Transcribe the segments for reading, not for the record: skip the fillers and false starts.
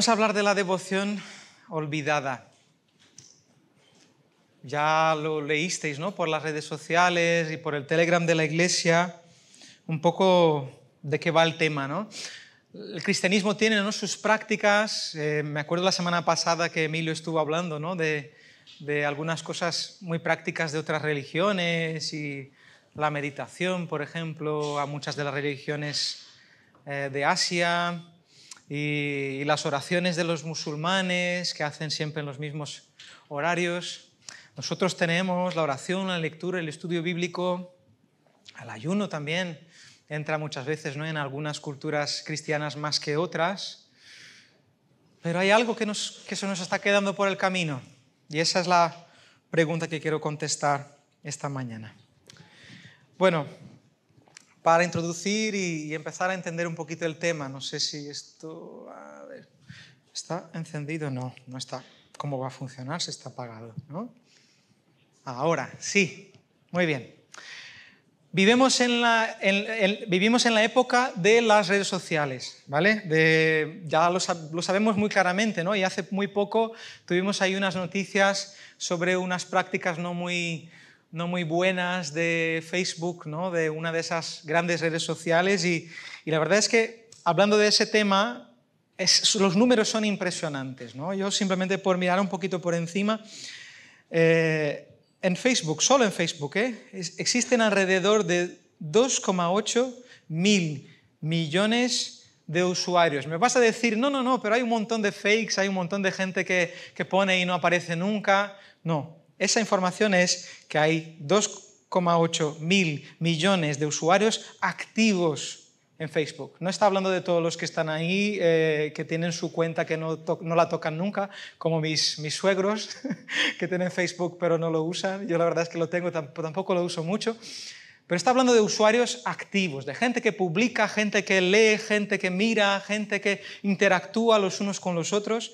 Vamos a hablar de la devoción olvidada. Ya lo leísteis, ¿no?, por las redes sociales y por el Telegram de la Iglesia, un poco de qué va el tema, ¿no? El cristianismo tiene, ¿no?, sus prácticas. Me acuerdo la semana pasada que Emilio estuvo hablando, ¿no?, de algunas cosas muy prácticas de otras religiones y la meditación, por ejemplo, a muchas de las religiones de Asia y las oraciones de los musulmanes que hacen siempre en los mismos horarios. Nosotros tenemos la oración, la lectura, el estudio bíblico, el ayuno también entra muchas veces, ¿no?, en algunas culturas cristianas más que otras, pero hay algo que se nos está quedando por el camino, y esa es la pregunta que quiero contestar esta mañana. Bueno, para introducir y empezar a entender un poquito el tema, no sé si esto... A ver, ¿está encendido? No, no está. ¿Cómo va a funcionar si está apagado, ¿no? Ahora, sí. Muy bien. Vivimos en la época de las redes sociales, ¿vale? Ya lo sabemos muy claramente, ¿no? Y hace muy poco tuvimos ahí unas noticias sobre unas prácticas no muy buenas de Facebook, ¿no?, de una de esas grandes redes sociales, y la verdad es que, hablando de ese tema, los números son impresionantes, ¿no? Yo simplemente por mirar un poquito por encima, en Facebook, solo en Facebook, existen alrededor de 2,8 mil millones de usuarios. Me vas a decir, no, pero hay un montón de fakes, hay un montón de gente que pone y no aparece nunca. No, esa información es que hay 2,8 mil millones de usuarios activos en Facebook. No está hablando de todos los que están ahí, que tienen su cuenta que no la tocan nunca, como mis suegros, que tienen Facebook pero no lo usan. Yo la verdad es que lo tengo, tampoco lo uso mucho. Pero está hablando de usuarios activos, de gente que publica, gente que lee, gente que mira, gente que interactúa los unos con los otros.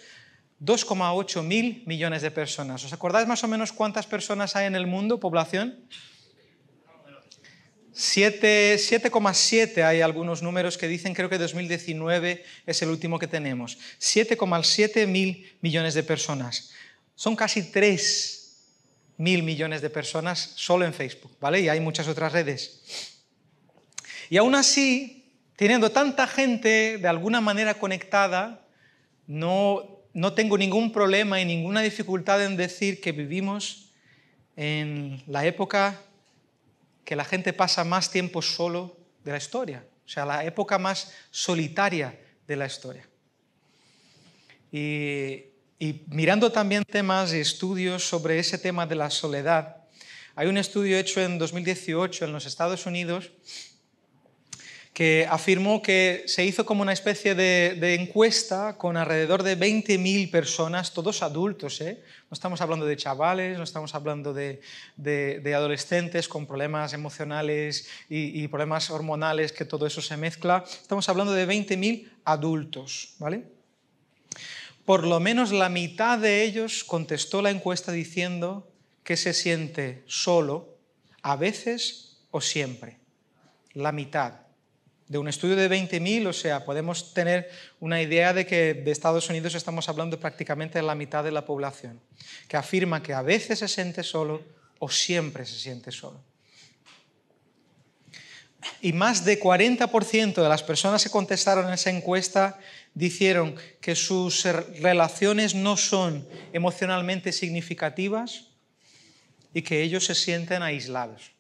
2,8 mil millones de personas. ¿Os acordáis más o menos cuántas personas hay en el mundo, población? 7,7 hay algunos números que dicen, creo que 2019 es el último que tenemos. 7,7 mil millones de personas. Son casi 3 mil millones de personas solo en Facebook, ¿vale? Y hay muchas otras redes. Y aún así, teniendo tanta gente de alguna manera conectada, no tengo ningún problema y ninguna dificultad en decir que vivimos en la época que la gente pasa más tiempo solo de la historia, o sea, la época más solitaria de la historia. Y mirando también temas y estudios sobre ese tema de la soledad, hay un estudio hecho en 2018 en los Estados Unidos que afirmó que se hizo como una especie de encuesta con alrededor de 20.000 personas, todos adultos, ¿eh? No estamos hablando de chavales, no estamos hablando de adolescentes con problemas emocionales y problemas hormonales, que todo eso se mezcla. Estamos hablando de 20.000 adultos, ¿vale? Por lo menos la mitad de ellos contestó la encuesta diciendo que se siente solo, a veces o siempre. La mitad. De un estudio de 20.000, o sea, podemos tener una idea de que de Estados Unidos estamos hablando prácticamente de la mitad de la población, que afirma que a veces se siente solo o siempre se siente solo. Y más de 40% de las personas que contestaron en esa encuesta dijeron que sus relaciones no son emocionalmente significativas y que ellos se sienten aislados.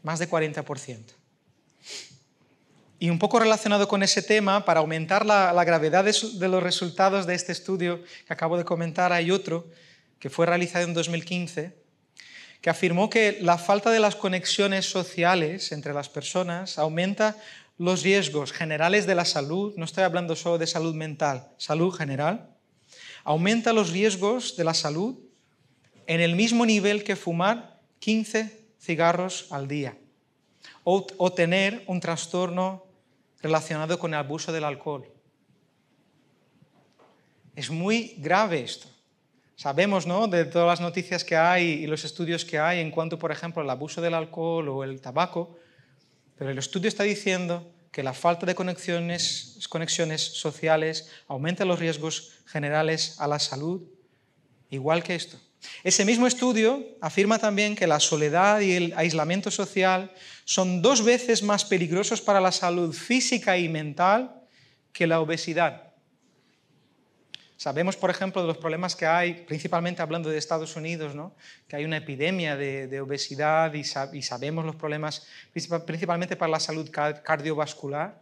Más de 40%. Y un poco relacionado con ese tema, para aumentar la gravedad de los resultados de este estudio que acabo de comentar, hay otro que fue realizado en 2015, que afirmó que la falta de las conexiones sociales entre las personas aumenta los riesgos generales de la salud, no estoy hablando solo de salud mental, salud general, aumenta los riesgos de la salud en el mismo nivel que fumar 15 cigarros al día o tener un trastorno relacionado con el abuso del alcohol. Es muy grave esto. Sabemos, ¿no?, de todas las noticias que hay y los estudios que hay en cuanto, por ejemplo, al abuso del alcohol o el tabaco, pero el estudio está diciendo que la falta de conexiones sociales aumenta los riesgos generales a la salud, igual que esto. Ese mismo estudio afirma también que la soledad y el aislamiento social son 2 veces más peligrosos para la salud física y mental que la obesidad. Sabemos, por ejemplo, de los problemas que hay, principalmente hablando de Estados Unidos, ¿no? Que hay una epidemia de obesidad y sabemos los problemas principalmente para la salud cardiovascular,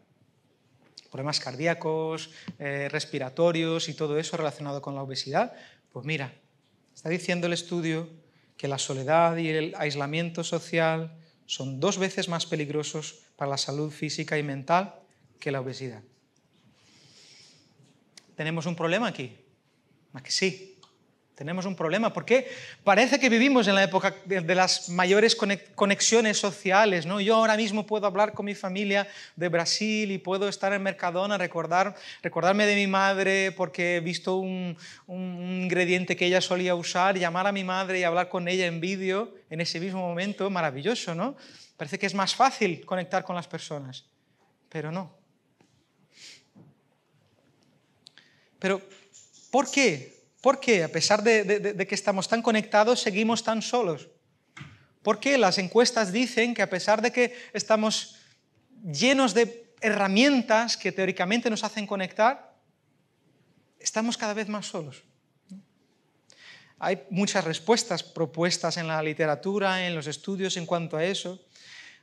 problemas cardíacos, respiratorios y todo eso relacionado con la obesidad. Pues mira, está diciendo el estudio que la soledad y el aislamiento social son 2 veces más peligrosos para la salud física y mental que la obesidad. ¿Tenemos un problema aquí? ¿A que sí? Tenemos un problema, porque parece que vivimos en la época de las mayores conexiones sociales, ¿no? Yo ahora mismo puedo hablar con mi familia de Brasil y puedo estar en Mercadona, recordarme de mi madre porque he visto un ingrediente que ella solía usar, llamar a mi madre y hablar con ella en vídeo en ese mismo momento, maravilloso, ¿no? Parece que es más fácil conectar con las personas, pero no. Pero, ¿por qué? ¿Por qué, a pesar de que estamos tan conectados, seguimos tan solos? ¿Por qué las encuestas dicen que a pesar de que estamos llenos de herramientas que teóricamente nos hacen conectar, estamos cada vez más solos? Hay muchas respuestas propuestas en la literatura, en los estudios en cuanto a eso,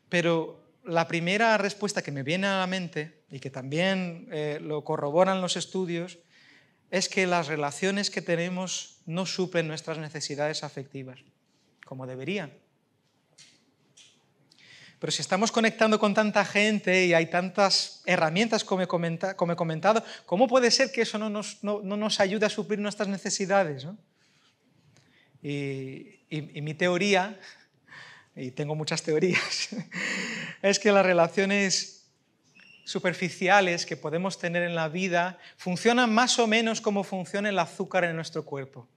pero la primera respuesta que me viene a la mente, y que también lo corroboran los estudios, es que las relaciones que tenemos no suplen nuestras necesidades afectivas, como deberían. Pero si estamos conectando con tanta gente y hay tantas herramientas como he comentado, ¿cómo puede ser que eso no nos ayude a suplir nuestras necesidades, ¿no? Y mi teoría, y tengo muchas teorías, es que las relaciones superficiales que podemos tener en la vida funcionan más o menos como funciona el azúcar en nuestro cuerpo.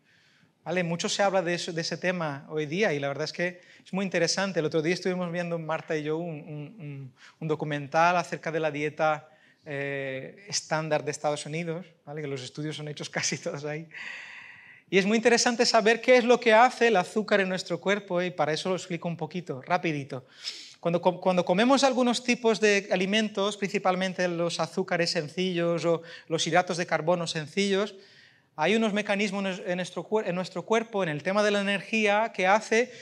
¿Vale? Mucho se habla de ese tema hoy día y la verdad es que es muy interesante. El otro día estuvimos viendo, Marta y yo, un documental acerca de la dieta estándar de Estados Unidos, ¿vale? Que los estudios son hechos casi todos ahí. Y es muy interesante saber qué es lo que hace el azúcar en nuestro cuerpo y para eso lo explico un poquito, rapidito. Cuando comemos algunos tipos de alimentos, principalmente los azúcares sencillos o los hidratos de carbono sencillos, hay unos mecanismos en nuestro cuerpo, en el tema de la energía, que hace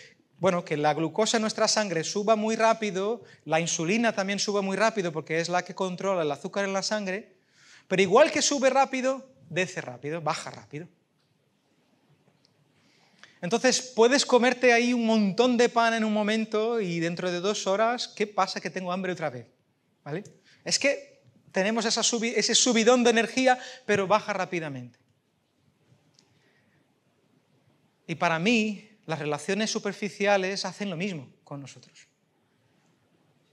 que la glucosa en nuestra sangre suba muy rápido, la insulina también suba muy rápido porque es la que controla el azúcar en la sangre, pero igual que sube rápido, desce rápido, baja rápido. Entonces, puedes comerte ahí un montón de pan en un momento y dentro de 2 horas, ¿qué pasa? Que tengo hambre otra vez, ¿vale? Es que tenemos ese subidón de energía, pero baja rápidamente. Y para mí, las relaciones superficiales hacen lo mismo con nosotros.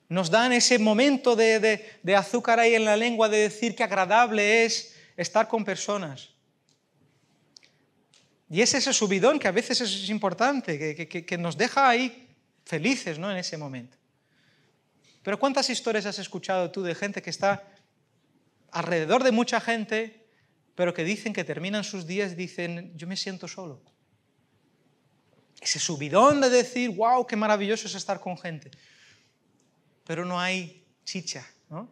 Nos dan ese momento de azúcar ahí en la lengua, de decir qué agradable es estar con personas. Y es ese subidón que a veces es importante, que nos deja ahí felices, ¿no? En ese momento. Pero ¿cuántas historias has escuchado tú de gente que está alrededor de mucha gente, pero que dicen que terminan sus días y dicen, yo me siento solo? Ese subidón de decir, wow, qué maravilloso es estar con gente. Pero no hay chicha, ¿no?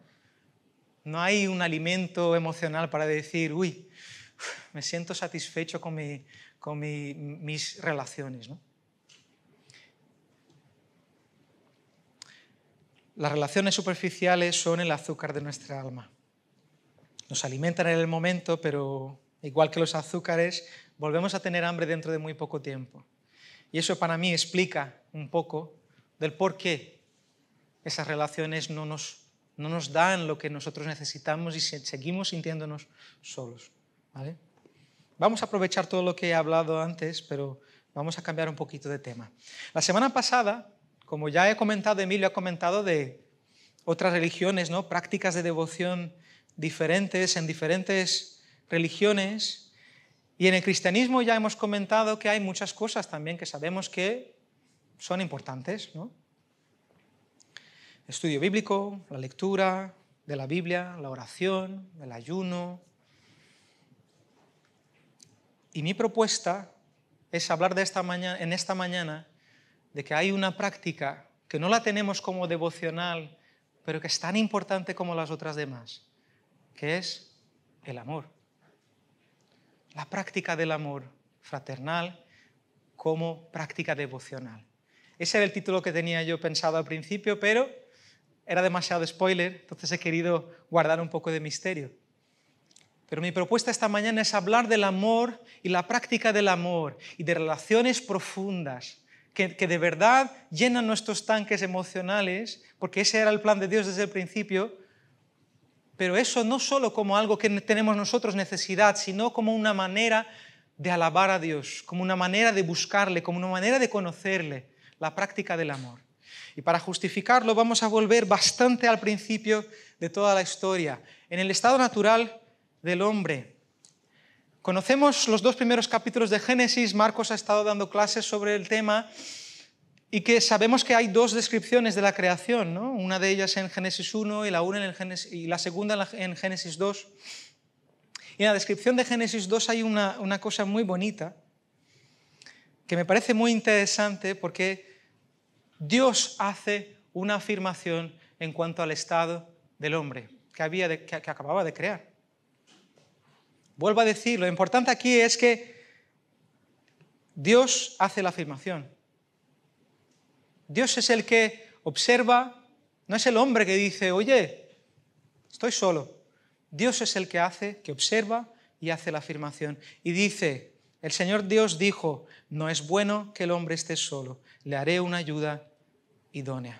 No hay un alimento emocional para decir, uy, me siento satisfecho con mis relaciones, ¿no? Las relaciones superficiales son el azúcar de nuestra alma. Nos alimentan en el momento, pero igual que los azúcares, volvemos a tener hambre dentro de muy poco tiempo. Y eso para mí explica un poco del por qué esas relaciones no nos dan lo que nosotros necesitamos y seguimos sintiéndonos solos, ¿vale? Vamos a aprovechar todo lo que he hablado antes, pero vamos a cambiar un poquito de tema. La semana pasada, como ya he comentado, Emilio ha comentado de otras religiones, ¿no? Prácticas de devoción diferentes en diferentes religiones. Y en el cristianismo ya hemos comentado que hay muchas cosas también que sabemos que son importantes, ¿no? Estudio bíblico, la lectura, de la Biblia, la oración, el ayuno. Y mi propuesta es hablar en esta mañana de que hay una práctica que no la tenemos como devocional, pero que es tan importante como las otras demás, que es el amor. La práctica del amor fraternal como práctica devocional. Ese era el título que tenía yo pensado al principio, pero era demasiado spoiler, entonces he querido guardar un poco de misterio. Pero mi propuesta esta mañana es hablar del amor y la práctica del amor y de relaciones profundas que de verdad llenan nuestros tanques emocionales, porque ese era el plan de Dios desde el principio, pero eso no solo como algo que tenemos nosotros necesidad, sino como una manera de alabar a Dios, como una manera de buscarle, como una manera de conocerle, la práctica del amor. Y para justificarlo vamos a volver bastante al principio de toda la historia, en el estado natural del hombre. Conocemos los 2 primeros capítulos de Génesis, Marcos ha estado dando clases sobre el tema, y que sabemos que hay 2 descripciones de la creación, ¿no? Una de ellas en Génesis 1 y la segunda en Génesis 2. Y en la descripción de Génesis 2 hay una cosa muy bonita, que me parece muy interesante porque Dios hace una afirmación en cuanto al estado del hombre que acababa de crear. Vuelvo a decir, lo importante aquí es que Dios hace la afirmación. Dios es el que observa, no es el hombre que dice, oye, estoy solo. Dios es el que observa y hace la afirmación. Y dice, el Señor Dios dijo, no es bueno que el hombre esté solo, le haré una ayuda idónea.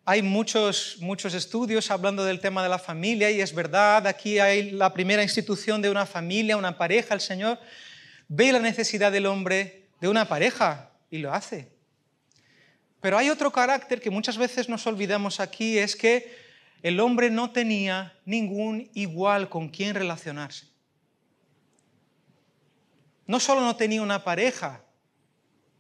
Hay muchos estudios hablando del tema de la familia y es verdad, aquí hay la primera institución de una familia, una pareja. El Señor ve la necesidad del hombre de una pareja y lo hace. Pero hay otro carácter que muchas veces nos olvidamos aquí, es que el hombre no tenía ningún igual con quien relacionarse. No solo no tenía una pareja,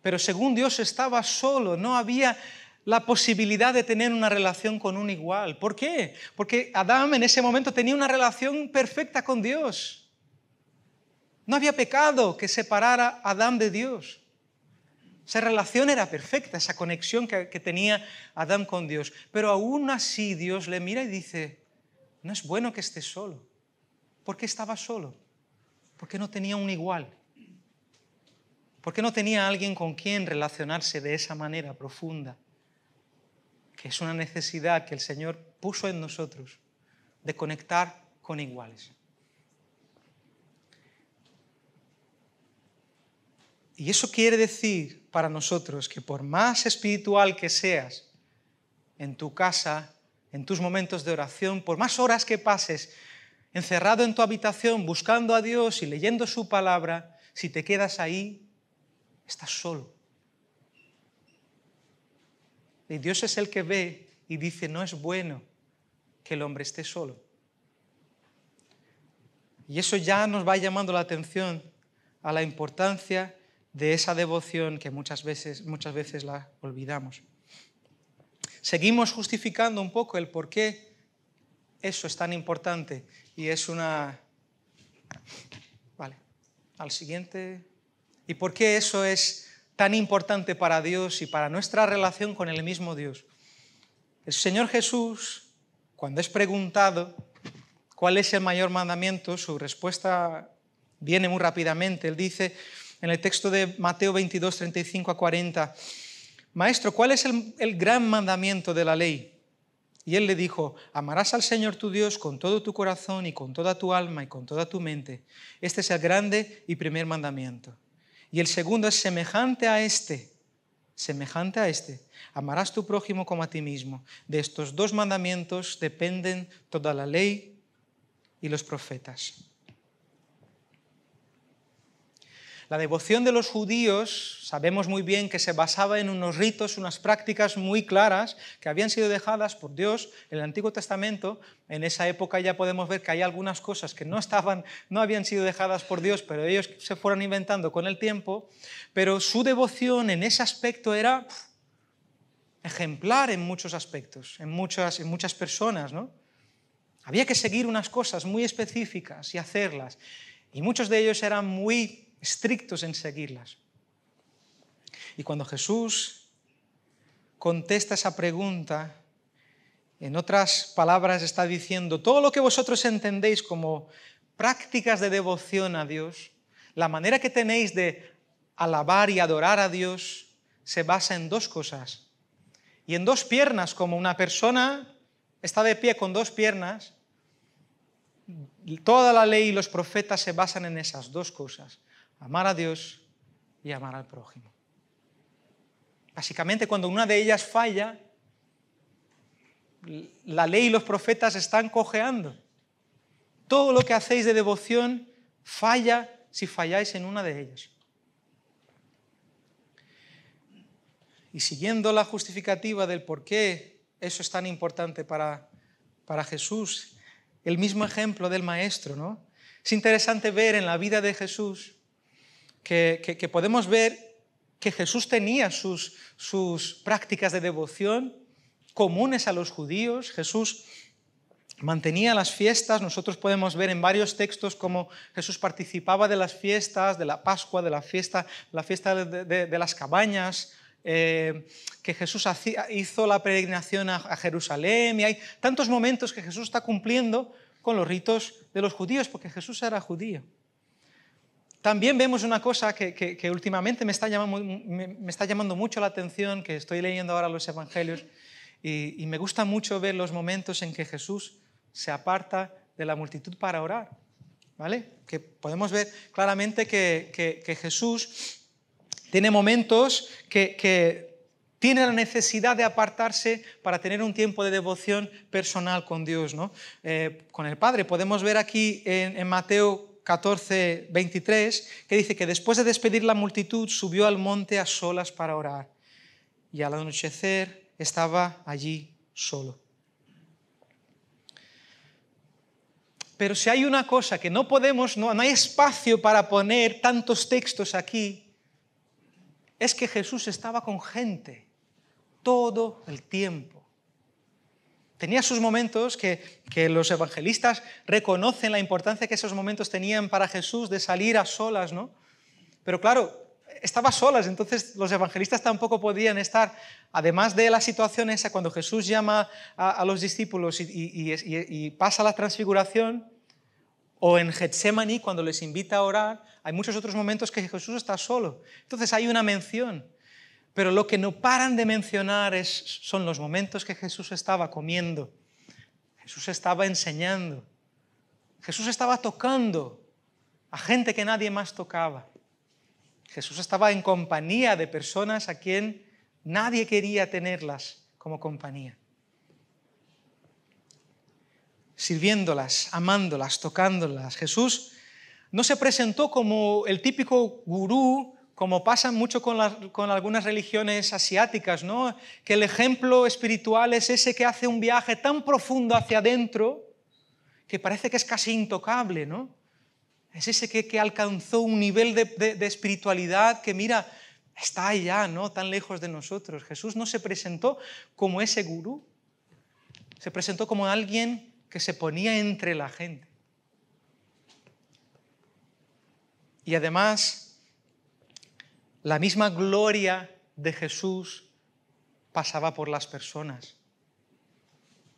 pero según Dios estaba solo, no había la posibilidad de tener una relación con un igual. ¿Por qué? Porque Adán en ese momento tenía una relación perfecta con Dios. No había pecado que separara a Adán de Dios. Esa relación era perfecta, esa conexión que tenía Adán con Dios. Pero aún así Dios le mira y dice, no es bueno que estés solo. ¿Por qué estaba solo? Porque no tenía un igual. Porque no tenía alguien con quien relacionarse de esa manera profunda. Que es una necesidad que el Señor puso en nosotros, de conectar con iguales. Y eso quiere decir para nosotros que por más espiritual que seas en tu casa, en tus momentos de oración, por más horas que pases encerrado en tu habitación buscando a Dios y leyendo su palabra, si te quedas ahí, estás solo. Y Dios es el que ve y dice, no es bueno que el hombre esté solo. Y eso ya nos va llamando la atención a la importancia de esa devoción que muchas veces la olvidamos. Seguimos justificando un poco el por qué eso es tan importante y es una... Vale, al siguiente. ¿Y por qué eso es tan importante para Dios y para nuestra relación con el mismo Dios? El Señor Jesús, cuando es preguntado cuál es el mayor mandamiento, su respuesta viene muy rápidamente. Él dice en el texto de Mateo 22, 35 a 40, Maestro, ¿cuál es el gran mandamiento de la ley? Y él le dijo, amarás al Señor tu Dios con todo tu corazón y con toda tu alma y con toda tu mente. Este es el grande y primer mandamiento. Y el segundo es semejante a este. Amarás tu prójimo como a ti mismo. De estos 2 mandamientos dependen toda la ley y los profetas. La devoción de los judíos, sabemos muy bien que se basaba en unos ritos, unas prácticas muy claras que habían sido dejadas por Dios en el Antiguo Testamento. En esa época ya podemos ver que hay algunas cosas que no habían sido dejadas por Dios, pero ellos se fueron inventando con el tiempo. Pero su devoción en ese aspecto era ejemplar en muchos aspectos, en muchas personas, ¿no? Había que seguir unas cosas muy específicas y hacerlas, y muchos de ellos eran muy estrictos en seguirlas. Y cuando Jesús contesta esa pregunta, en otras palabras está diciendo, todo lo que vosotros entendéis como prácticas de devoción a Dios, la manera que tenéis de alabar y adorar a Dios, se basa en dos cosas. Y en dos piernas, como una persona está de pie con dos piernas, toda la ley y los profetas se basan en esas dos cosas, amar a Dios y amar al prójimo. Básicamente, cuando una de ellas falla, la ley y los profetas están cojeando. Todo lo que hacéis de devoción falla si falláis en una de ellas. Y siguiendo la justificativa del por qué eso es tan importante para Jesús, el mismo ejemplo del maestro, ¿no? Es interesante ver en la vida de Jesús que podemos ver que Jesús tenía sus prácticas de devoción comunes a los judíos. Jesús mantenía las fiestas. Nosotros podemos ver en varios textos cómo Jesús participaba de las fiestas, de la Pascua, de la fiesta de las cabañas, que Jesús hizo la peregrinación a Jerusalén, y hay tantos momentos que Jesús está cumpliendo con los ritos de los judíos, porque Jesús era judío. También vemos una cosa que últimamente me está llamando mucho la atención, que estoy leyendo ahora los evangelios, y me gusta mucho ver los momentos en que Jesús se aparta de la multitud para orar, ¿vale? Que podemos ver claramente que Jesús tiene momentos que tiene la necesidad de apartarse para tener un tiempo de devoción personal con Dios, ¿no? Con el Padre. Podemos ver aquí en Mateo 14, 23, que dice que después de despedir la multitud subió al monte a solas para orar, y al anochecer estaba allí solo. Pero si hay una cosa que no hay espacio para poner tantos textos aquí, es que Jesús estaba con gente todo el tiempo. Tenía sus momentos que los evangelistas reconocen la importancia que esos momentos tenían para Jesús de salir a solas, ¿no? Pero claro, estaba a solas, entonces los evangelistas tampoco podían estar, además de la situación esa, cuando Jesús llama a los discípulos y pasa la transfiguración, o en Getsemaní, cuando les invita a orar, hay muchos otros momentos que Jesús está solo. Entonces hay una mención. Pero lo que no paran de mencionar son los momentos que Jesús estaba comiendo. Jesús estaba enseñando. Jesús estaba tocando a gente que nadie más tocaba. Jesús estaba en compañía de personas a quien nadie quería tenerlas como compañía. Sirviéndolas, amándolas, tocándolas. Jesús no se presentó como el típico gurú, como pasa mucho con algunas religiones asiáticas, ¿no? Que el ejemplo espiritual es ese que hace un viaje tan profundo hacia adentro que parece que es casi intocable, ¿no? Es ese que alcanzó un nivel de espiritualidad que, mira, está allá, ¿no? Tan lejos de nosotros. Jesús no se presentó como ese gurú, se presentó como alguien que se ponía entre la gente. Y además, la misma gloria de Jesús pasaba por las personas.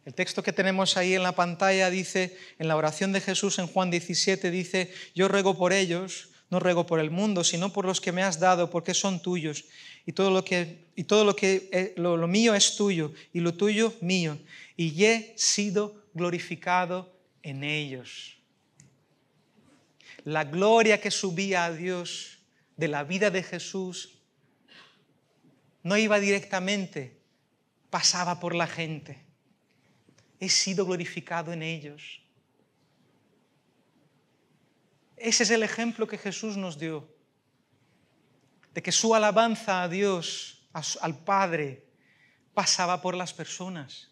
El texto que tenemos ahí en la pantalla dice, en la oración de Jesús en Juan 17, dice, yo ruego por ellos, no ruego por el mundo, sino por los que me has dado, porque son tuyos. Y todo lo mío es tuyo, y lo tuyo mío. Y he sido glorificado en ellos. La gloria que subía a Dios de la vida de Jesús no iba directamente, pasaba por la gente. He sido glorificado en ellos. Ese es el ejemplo que Jesús nos dio, de que su alabanza a Dios, al Padre, pasaba por las personas.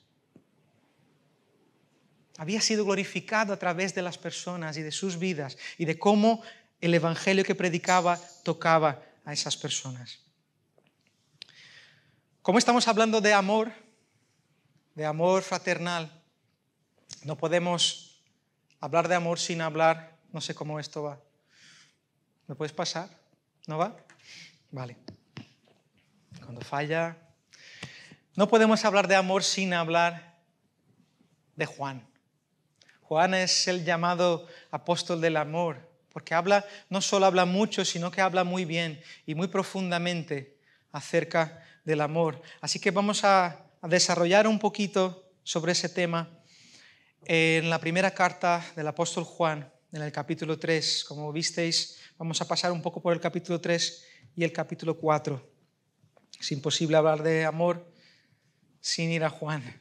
Había sido glorificado a través de las personas y de sus vidas y de cómo el evangelio que predicaba tocaba a esas personas. Como estamos hablando de amor fraternal, no podemos hablar de amor sin hablar, no sé cómo esto va. ¿Me puedes pasar? ¿No va? Vale. Cuando falla. No podemos hablar de amor sin hablar de Juan. Juan es el llamado apóstol del amor, porque no solo habla mucho, sino que habla muy bien y muy profundamente acerca del amor. Así que vamos a desarrollar un poquito sobre ese tema en la primera carta del apóstol Juan, en el capítulo 3. Como visteis, vamos a pasar un poco por el capítulo 3 y el capítulo 4. Es imposible hablar de amor sin ir a Juan.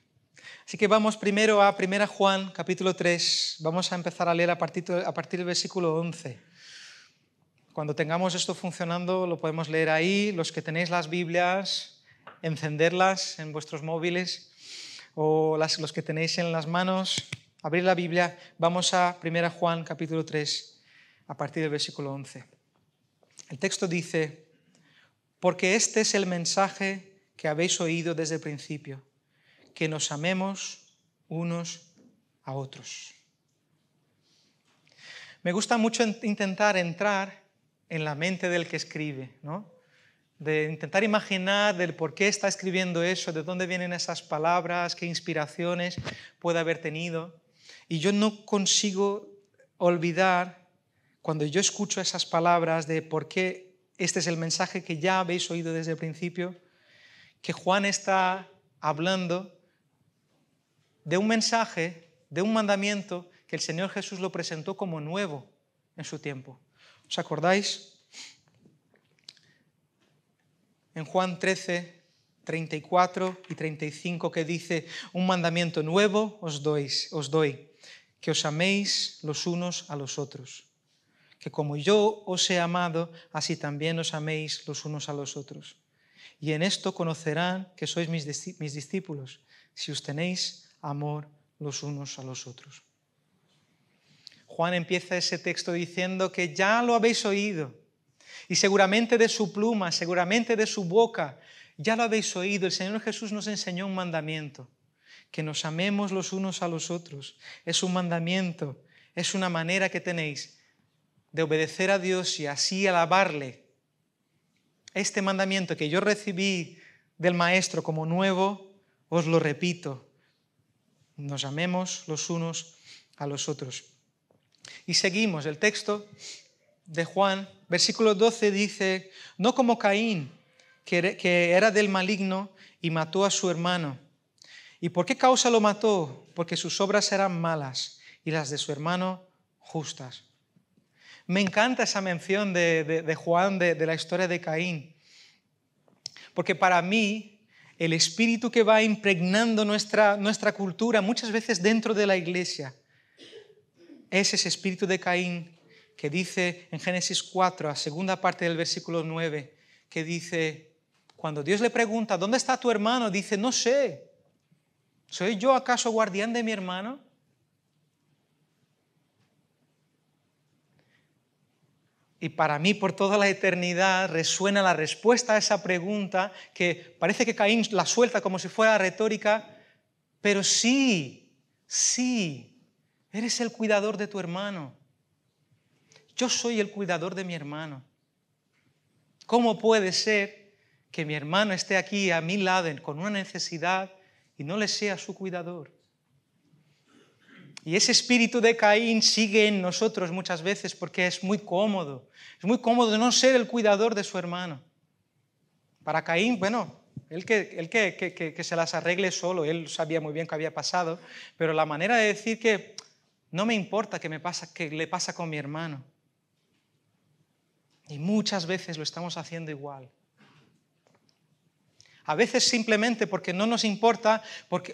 Así que vamos primero a 1 Juan, capítulo 3. Vamos a empezar a leer a partir del versículo 11. Cuando tengamos esto funcionando, lo podemos leer ahí. Los que tenéis las Biblias, encenderlas en vuestros móviles, o los que tenéis en las manos, abrir la Biblia. Vamos a 1 Juan, capítulo 3, a partir del versículo 11. El texto dice: porque este es el mensaje que habéis oído desde el principio, que nos amemos unos a otros. Me gusta mucho intentar entrar en la mente del que escribe, ¿no? De intentar imaginar del por qué está escribiendo eso, de dónde vienen esas palabras, qué inspiraciones puede haber tenido. Y yo no consigo olvidar, cuando yo escucho esas palabras de por qué este es el mensaje que ya habéis oído desde el principio, que Juan está hablando de un mensaje, de un mandamiento que el Señor Jesús lo presentó como nuevo en su tiempo. ¿Os acordáis? En Juan 13, 34 y 35, que dice: un mandamiento nuevo os doy, que os améis los unos a los otros. Que como yo os he amado, así también os améis los unos a los otros. Y en esto conocerán que sois mis discípulos, si os tenéis amor los unos a los otros. Juan empieza ese texto diciendo que ya lo habéis oído, y seguramente de su pluma, seguramente de su boca, ya lo habéis oído. El Señor Jesús nos enseñó un mandamiento, que nos amemos los unos a los otros. Es un mandamiento, es una manera que tenéis de obedecer a Dios y así alabarle. Este mandamiento que yo recibí del Maestro como nuevo, os lo repito: nos amemos los unos a los otros. Y seguimos el texto de Juan, versículo 12 dice: no como Caín, que era del maligno y mató a su hermano. ¿Y por qué causa lo mató? Porque sus obras eran malas y las de su hermano justas. Me encanta esa mención de Juan de la historia de Caín, porque para mí el espíritu que va impregnando nuestra cultura, muchas veces dentro de la iglesia, es ese espíritu de Caín que dice en Génesis 4, a segunda parte del versículo 9, que dice, cuando Dios le pregunta: ¿dónde está tu hermano?, dice: no sé, ¿soy yo acaso guardián de mi hermano? Y para mí, por toda la eternidad, resuena la respuesta a esa pregunta, que parece que Caín la suelta como si fuera retórica, pero sí, eres el cuidador de tu hermano. Yo soy el cuidador de mi hermano. ¿Cómo puede ser que mi hermano esté aquí a mi lado con una necesidad y no le sea su cuidador? Y ese espíritu de Caín sigue en nosotros muchas veces porque es muy cómodo no ser el cuidador de su hermano. Para Caín, bueno, él que se las arregle solo, él sabía muy bien qué había pasado, pero la manera de decir que no me importa qué le pasa con mi hermano. Y muchas veces lo estamos haciendo igual. A veces simplemente porque no nos importa,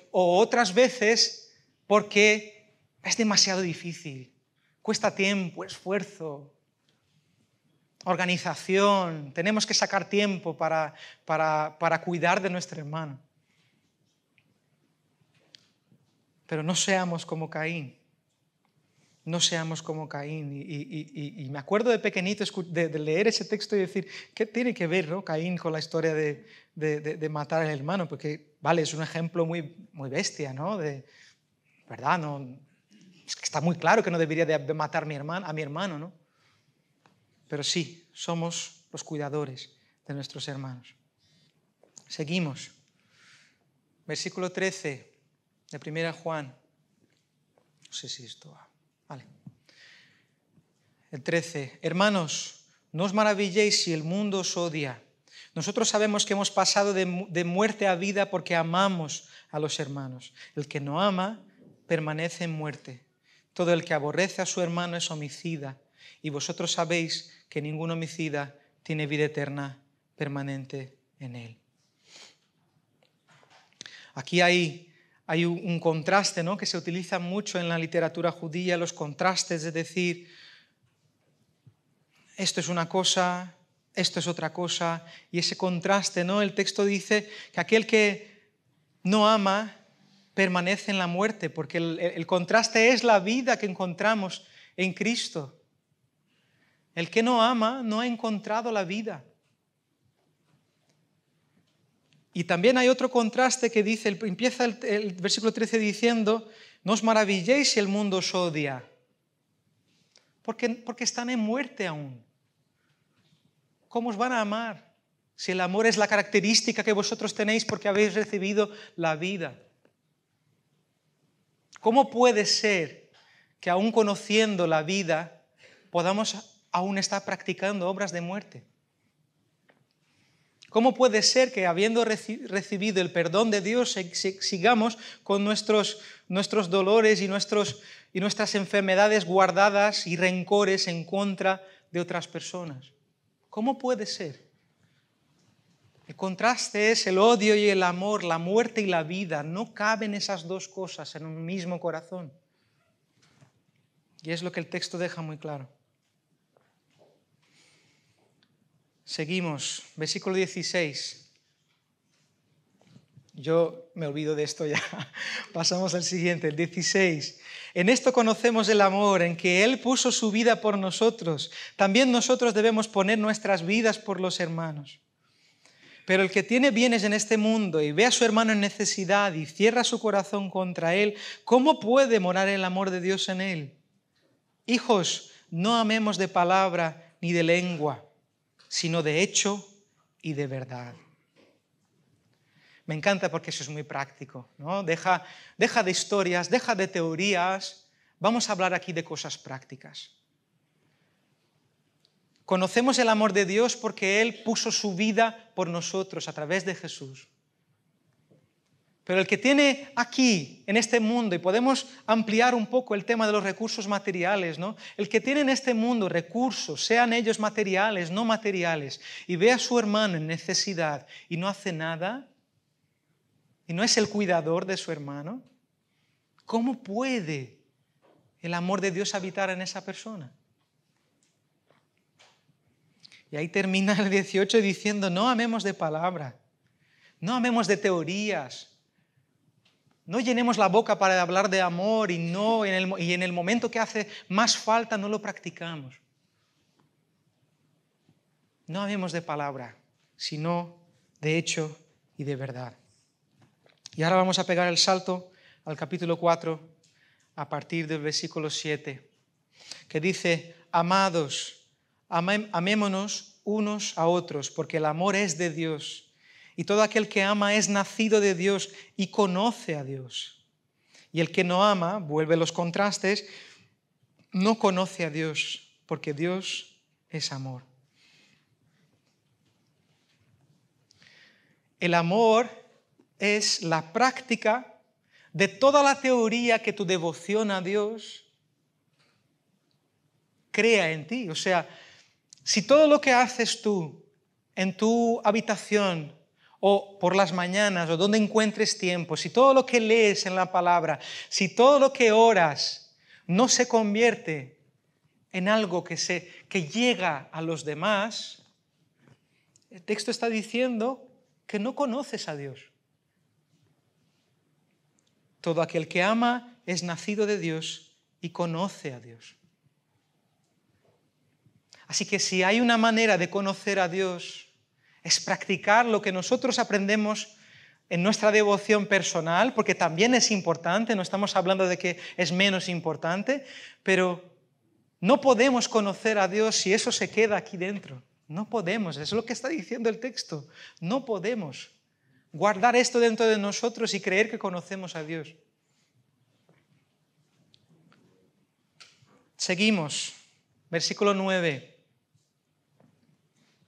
o otras veces porque es demasiado difícil, cuesta tiempo, esfuerzo, organización, tenemos que sacar tiempo para cuidar de nuestro hermano. Pero no seamos como Caín. no seamos como Caín. Y me acuerdo de pequeñito de leer ese texto y decir, ¿qué tiene que ver, ¿no? Caín con la historia de matar al hermano? Porque, vale, es un ejemplo muy, muy bestia, ¿no? ¿Verdad? No, es que está muy claro que no debería de matar a mi hermano, ¿no? Pero sí, somos los cuidadores de nuestros hermanos. Seguimos. Versículo 13 de 1 Juan. No sé si esto va. Vale. El 13. Hermanos, no os maravilléis si el mundo os odia. Nosotros sabemos que hemos pasado de muerte a vida porque amamos a los hermanos. El que no ama permanece en muerte. Todo el que aborrece a su hermano es homicida. Y vosotros sabéis que ningún homicida tiene vida eterna permanente en él. Aquí hay un contraste, ¿no?, que se utiliza mucho en la literatura judía, los contrastes, es decir, esto es una cosa, esto es otra cosa, y ese contraste, ¿no? El texto dice que aquel que no ama permanece en la muerte, porque el contraste es la vida que encontramos en Cristo. El que no ama no ha encontrado la vida. Y también hay otro contraste que dice, empieza el versículo 13 diciendo, no os maravilléis si el mundo os odia, porque están en muerte aún. ¿Cómo os van a amar si el amor es la característica que vosotros tenéis porque habéis recibido la vida? ¿Cómo puede ser que aún conociendo la vida podamos aún estar practicando obras de muerte? ¿Cómo puede ser que habiendo recibido el perdón de Dios sigamos con nuestros dolores y nuestras enfermedades guardadas y rencores en contra de otras personas? ¿Cómo puede ser? El contraste es el odio y el amor, la muerte y la vida. No caben esas dos cosas en un mismo corazón. Y es lo que el texto deja muy claro. Seguimos, versículo 16. Yo me olvido de esto ya. Pasamos al siguiente, el 16. En esto conocemos el amor, en que Él puso su vida por nosotros. También nosotros debemos poner nuestras vidas por los hermanos. Pero el que tiene bienes en este mundo y ve a su hermano en necesidad y cierra su corazón contra él, ¿cómo puede morar el amor de Dios en él? Hijos, no amemos de palabra ni de lengua, sino de hecho y de verdad. Me encanta porque eso es muy práctico, ¿no? Deja de historias, deja de teorías. Vamos a hablar aquí de cosas prácticas. Conocemos el amor de Dios porque Él puso su vida por nosotros a través de Jesús. Pero el que tiene aquí, en este mundo, y podemos ampliar un poco el tema de los recursos materiales, ¿no? El que tiene en este mundo recursos, sean ellos materiales, no materiales, y ve a su hermano en necesidad y no hace nada, y no es el cuidador de su hermano, ¿cómo puede el amor de Dios habitar en esa persona? Y ahí termina el 18 diciendo, no amemos de palabra, no amemos de teorías, no llenemos la boca para hablar de amor y en el momento que hace más falta no lo practicamos. No amemos de palabra, sino de hecho y de verdad. Y ahora vamos a pegar el salto al capítulo 4 a partir del versículo 7, que dice, amados, amémonos unos a otros, porque el amor es de Dios, y todo aquel que ama es nacido de Dios y conoce a Dios. Y el que no ama, vuelve los contrastes, no conoce a Dios, porque Dios es amor. El amor es la práctica de toda la teoría que tu devoción a Dios crea en ti. O sea, si todo lo que haces tú en tu habitación o por las mañanas o donde encuentres tiempo, si todo lo que lees en la palabra, si todo lo que oras no se convierte en algo que llega a los demás, el texto está diciendo que no conoces a Dios. Todo aquel que ama es nacido de Dios y conoce a Dios. Así que si hay una manera de conocer a Dios, es practicar lo que nosotros aprendemos en nuestra devoción personal, porque también es importante, no estamos hablando de que es menos importante, pero no podemos conocer a Dios si eso se queda aquí dentro. No podemos, es lo que está diciendo el texto. No podemos guardar esto dentro de nosotros y creer que conocemos a Dios. Seguimos, versículo 9.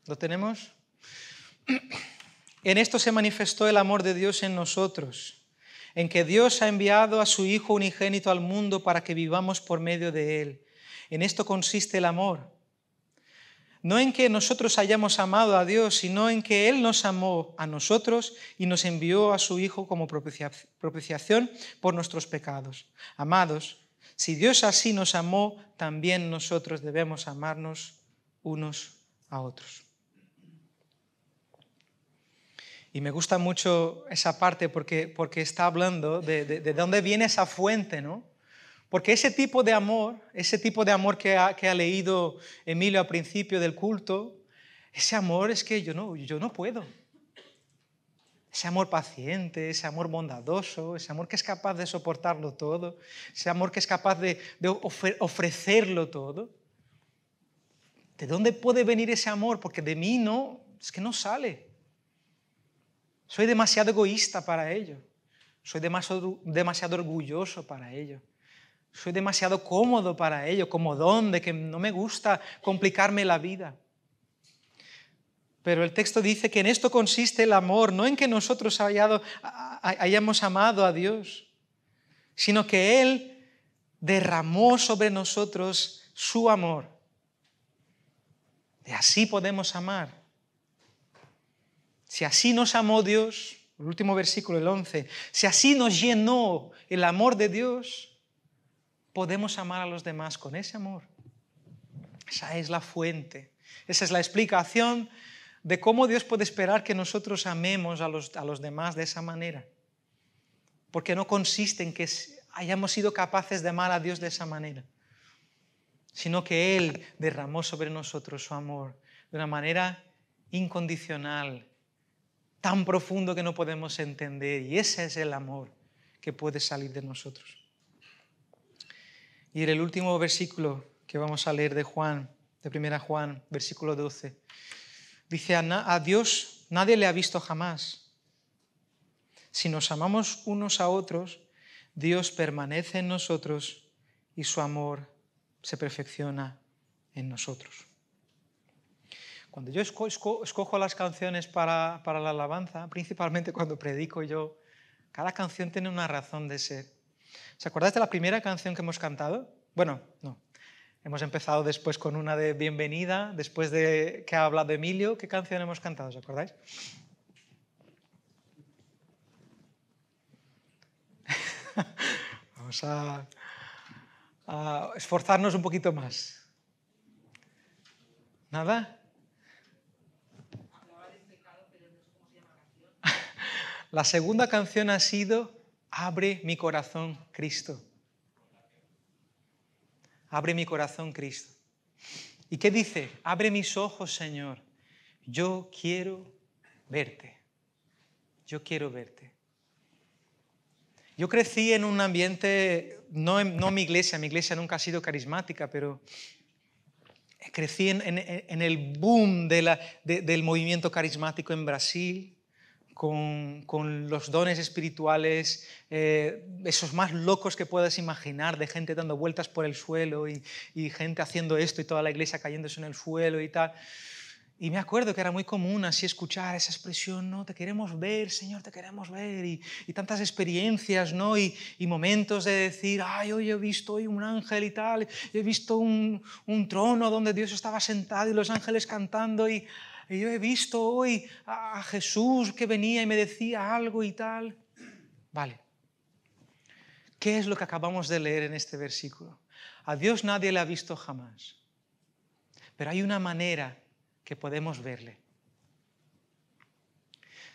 ¿Lo tenemos? En esto se manifestó el amor de Dios en nosotros, en que Dios ha enviado a su Hijo unigénito al mundo para que vivamos por medio de Él. En esto consiste el amor. No en que nosotros hayamos amado a Dios, sino en que Él nos amó a nosotros y nos envió a su Hijo como propiciación por nuestros pecados. Amados, si Dios así nos amó, también nosotros debemos amarnos unos a otros. Y me gusta mucho esa parte porque está hablando de dónde viene esa fuente, ¿no? Porque ese tipo de amor que ha leído Emilio al principio del culto, ese amor es que yo no puedo. Ese amor paciente, ese amor bondadoso, ese amor que es capaz de soportarlo todo, ese amor que es capaz de ofrecerlo todo. ¿De dónde puede venir ese amor? Porque de mí es que no sale. Soy demasiado egoísta para ello. Soy demasiado orgulloso para ello. Soy demasiado cómodo para ello, comodón, de que no me gusta complicarme la vida. Pero el texto dice que en esto consiste el amor, no en que nosotros hayamos amado a Dios, sino que Él derramó sobre nosotros su amor. Y así podemos amar. Si así nos amó Dios, el último versículo, el 11, si así nos llenó el amor de Dios, podemos amar a los demás con ese amor. Esa es la fuente, esa es la explicación de cómo Dios puede esperar que nosotros amemos a los demás de esa manera. Porque no consiste en que hayamos sido capaces de amar a Dios de esa manera, sino que Él derramó sobre nosotros su amor de una manera incondicional, tan profundo que no podemos entender, y ese es el amor que puede salir de nosotros. Y en el último versículo que vamos a leer de 1 Juan, versículo 12, dice, a Dios nadie le ha visto jamás. Si nos amamos unos a otros, Dios permanece en nosotros y su amor se perfecciona en nosotros. Cuando yo escojo las canciones para la alabanza, principalmente cuando predico yo, cada canción tiene una razón de ser. ¿Se acordáis de la primera canción que hemos cantado? Bueno, no. Hemos empezado después con una de bienvenida, después de que ha hablado Emilio. ¿Qué canción hemos cantado? ¿Os acordáis? Vamos a esforzarnos un poquito más. ¿Nada? La segunda canción ha sido Abre mi corazón, Cristo. Abre mi corazón, Cristo. ¿Y qué dice? Abre mis ojos, Señor. Yo quiero verte. Yo quiero verte. Yo crecí en un ambiente, no mi iglesia nunca ha sido carismática, pero crecí en el boom del movimiento carismático en Brasil, con los dones espirituales, esos más locos que puedas imaginar, de gente dando vueltas por el suelo y gente haciendo esto y toda la iglesia cayéndose en el suelo y tal. Y me acuerdo que era muy común así escuchar esa expresión, ¿no? Te queremos ver, Señor, te queremos ver. Y tantas experiencias, ¿no? Y momentos de decir, ay, hoy he visto hoy un ángel y tal, he visto un trono donde Dios estaba sentado y los ángeles cantando y yo he visto hoy a Jesús que venía y me decía algo y tal. Vale. ¿Qué es lo que acabamos de leer en este versículo? A Dios nadie le ha visto jamás. Pero hay una manera que podemos verle.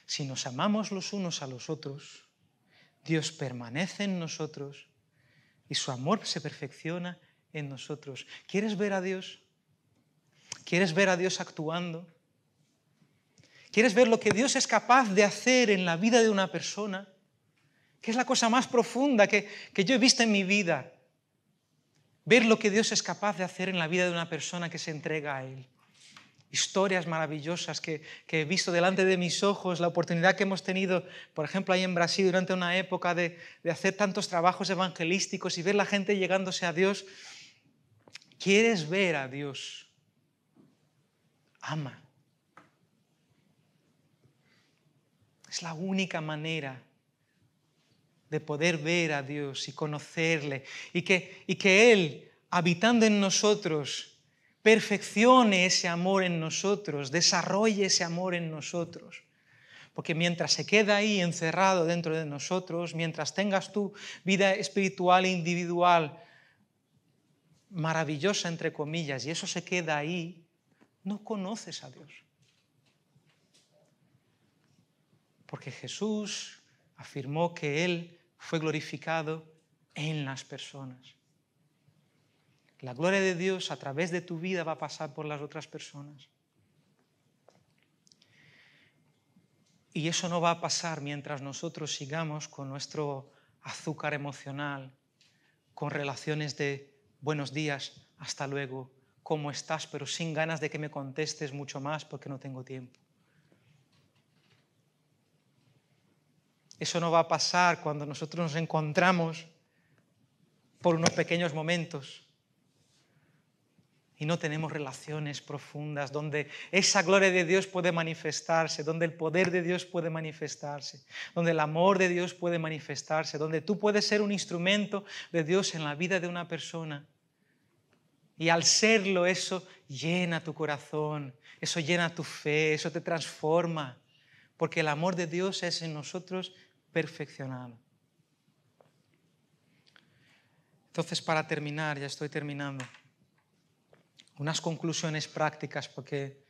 Si nos amamos los unos a los otros, Dios permanece en nosotros y su amor se perfecciona en nosotros. ¿Quieres ver a Dios? ¿Quieres ver a Dios actuando? ¿Quieres ver lo que Dios es capaz de hacer en la vida de una persona? Que es la cosa más profunda que yo he visto en mi vida. Ver lo que Dios es capaz de hacer en la vida de una persona que se entrega a Él. Historias maravillosas que he visto delante de mis ojos, la oportunidad que hemos tenido, por ejemplo, ahí en Brasil durante una época de hacer tantos trabajos evangelísticos y ver la gente llegándose a Dios. ¿Quieres ver a Dios? Ama. Es la única manera de poder ver a Dios y conocerle y que Él, habitando en nosotros, perfeccione ese amor en nosotros, desarrolle ese amor en nosotros. Porque mientras se queda ahí encerrado dentro de nosotros, mientras tengas tu vida espiritual e individual maravillosa, entre comillas, y eso se queda ahí, no conoces a Dios. Porque Jesús afirmó que Él fue glorificado en las personas. La gloria de Dios a través de tu vida va a pasar por las otras personas. Y eso no va a pasar mientras nosotros sigamos con nuestro azúcar emocional, con relaciones de buenos días, hasta luego, ¿cómo estás? Pero sin ganas de que me contestes mucho más porque no tengo tiempo. Eso no va a pasar cuando nosotros nos encontramos por unos pequeños momentos y no tenemos relaciones profundas donde esa gloria de Dios puede manifestarse, donde el poder de Dios puede manifestarse, donde el amor de Dios puede manifestarse, donde tú puedes ser un instrumento de Dios en la vida de una persona. Y al serlo, eso llena tu corazón, eso llena tu fe, eso te transforma, porque el amor de Dios es en nosotros perfeccionado. Entonces, para terminar, ya estoy terminando, unas conclusiones prácticas, porque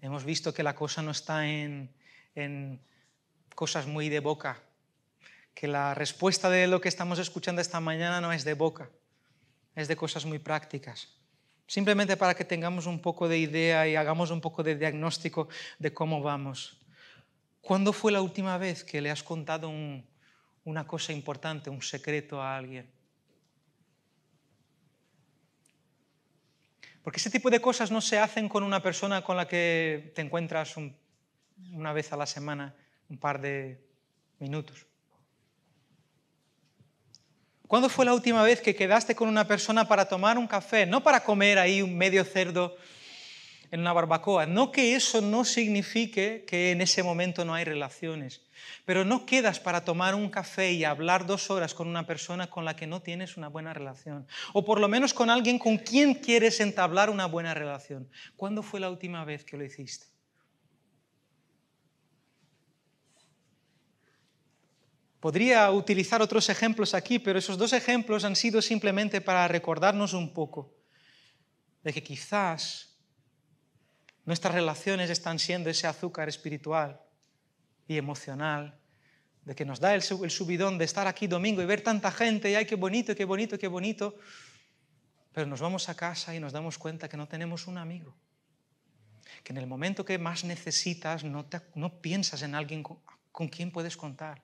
hemos visto que la cosa no está en cosas muy de boca, que la respuesta de lo que estamos escuchando esta mañana no es de boca, es de cosas muy prácticas. Simplemente para que tengamos un poco de idea y hagamos un poco de diagnóstico de cómo vamos. ¿Cuándo fue la última vez que le has contado una cosa importante, un secreto a alguien? Porque ese tipo de cosas no se hacen con una persona con la que te encuentras una vez a la semana, un par de minutos. ¿Cuándo fue la última vez que quedaste con una persona para tomar un café? No para comer ahí un medio cerdo en una barbacoa. No que eso no signifique que en ese momento no hay relaciones. Pero no quedas para tomar un café y hablar 2 horas con una persona con la que no tienes una buena relación. O por lo menos con alguien con quien quieres entablar una buena relación. ¿Cuándo fue la última vez que lo hiciste? Podría utilizar otros ejemplos aquí, pero esos 2 ejemplos han sido simplemente para recordarnos un poco de que quizás nuestras relaciones están siendo ese azúcar espiritual y emocional, de que nos da el subidón de estar aquí domingo y ver tanta gente y ¡ay, qué bonito, qué bonito, qué bonito! Pero nos vamos a casa y nos damos cuenta que no tenemos un amigo. Que en el momento que más necesitas no piensas en alguien con quien puedes contar.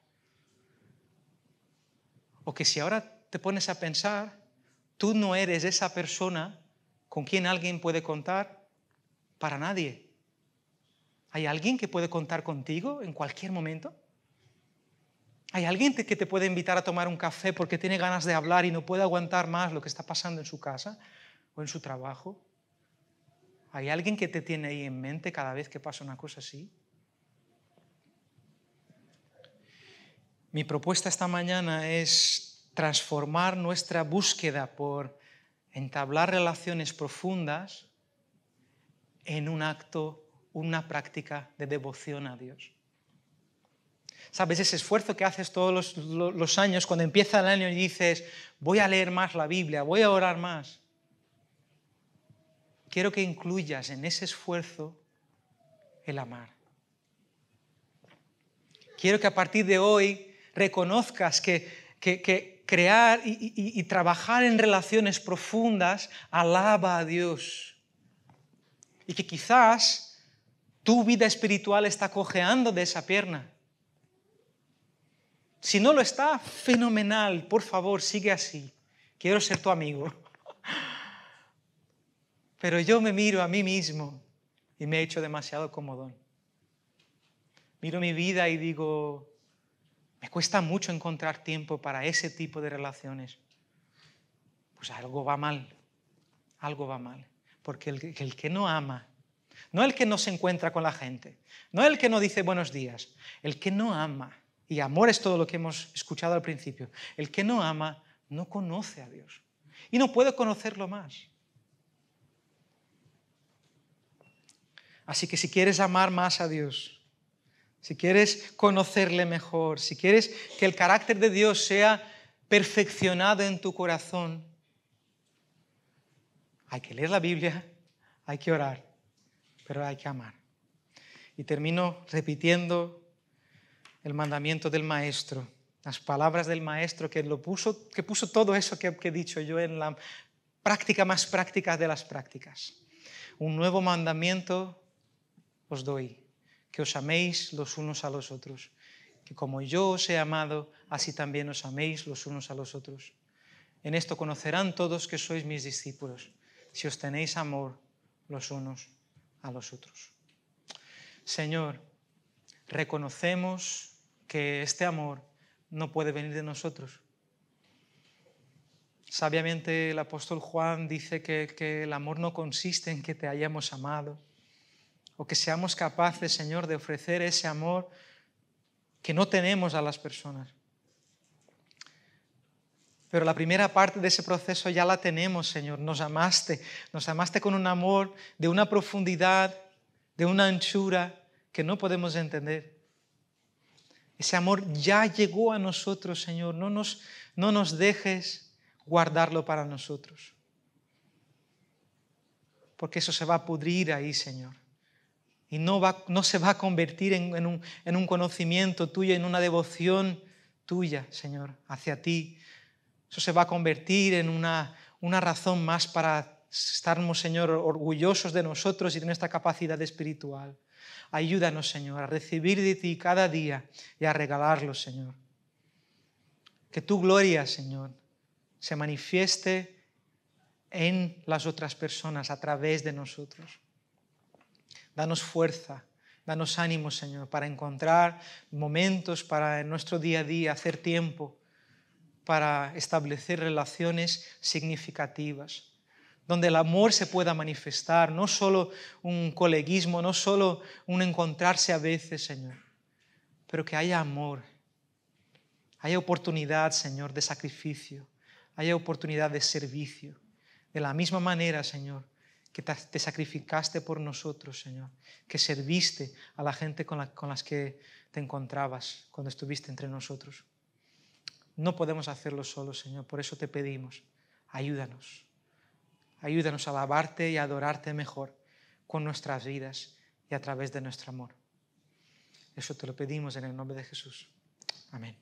O que si ahora te pones a pensar, tú no eres esa persona con quien alguien puede contar para nadie. ¿Hay alguien que puede contar contigo en cualquier momento? ¿Hay alguien que te puede invitar a tomar un café porque tiene ganas de hablar y no puede aguantar más lo que está pasando en su casa o en su trabajo? ¿Hay alguien que te tiene ahí en mente cada vez que pasa una cosa así? Mi propuesta esta mañana es transformar nuestra búsqueda por entablar relaciones profundas en un acto, una práctica de devoción a Dios. ¿Sabes? Ese esfuerzo que haces todos los años cuando empieza el año y dices, voy a leer más la Biblia, voy a orar más. Quiero que incluyas en ese esfuerzo el amar. Quiero que a partir de hoy reconozcas que crear y trabajar en relaciones profundas, alaba a Dios. Y que quizás tu vida espiritual está cojeando de esa pierna. Si no lo está, fenomenal, por favor, sigue así. Quiero ser tu amigo. Pero yo me miro a mí mismo y me he hecho demasiado comodón. Miro mi vida y digo, me cuesta mucho encontrar tiempo para ese tipo de relaciones. Pues algo va mal, algo va mal. Porque el que no ama, no el que no se encuentra con la gente, no el que no dice buenos días, el que no ama, y amor es todo lo que hemos escuchado al principio, el que no ama no conoce a Dios y no puede conocerlo más. Así que si quieres amar más a Dios, si quieres conocerle mejor, si quieres que el carácter de Dios sea perfeccionado en tu corazón, hay que leer la Biblia, hay que orar, pero hay que amar. Y termino repitiendo el mandamiento del Maestro, las palabras del Maestro que puso todo eso que he dicho yo en la práctica más práctica de las prácticas. Un nuevo mandamiento os doy, que os améis los unos a los otros, que como yo os he amado, así también os améis los unos a los otros. En esto conocerán todos que sois mis discípulos, si os tenéis amor los unos a los otros. Señor, reconocemos que este amor no puede venir de nosotros. Sabiamente el apóstol Juan dice que el amor no consiste en que te hayamos amado, o que seamos capaces, Señor, de ofrecer ese amor que no tenemos a las personas. Pero la primera parte de ese proceso ya la tenemos, Señor. Nos amaste con un amor de una profundidad, de una anchura que no podemos entender. Ese amor ya llegó a nosotros, Señor. No nos dejes guardarlo para nosotros, porque eso se va a pudrir ahí, Señor. Y no se va a convertir en un conocimiento tuyo, en una devoción tuya, Señor, hacia ti. Eso se va a convertir en una razón más para estarnos, Señor, orgullosos de nosotros y de nuestra capacidad espiritual. Ayúdanos, Señor, a recibir de ti cada día y a regalarlo, Señor. Que tu gloria, Señor, se manifieste en las otras personas a través de nosotros. Danos fuerza, danos ánimo, Señor, para encontrar momentos para en nuestro día a día hacer tiempo para establecer relaciones significativas, donde el amor se pueda manifestar, no solo un coleguismo, no solo un encontrarse a veces, Señor, pero que haya amor, haya oportunidad, Señor, de sacrificio, haya oportunidad de servicio. De la misma manera, Señor, que te sacrificaste por nosotros, Señor, que serviste a la gente con las que te encontrabas cuando estuviste entre nosotros. No podemos hacerlo solos, Señor, por eso te pedimos, ayúdanos. Ayúdanos a alabarte y a adorarte mejor con nuestras vidas y a través de nuestro amor. Eso te lo pedimos en el nombre de Jesús. Amén.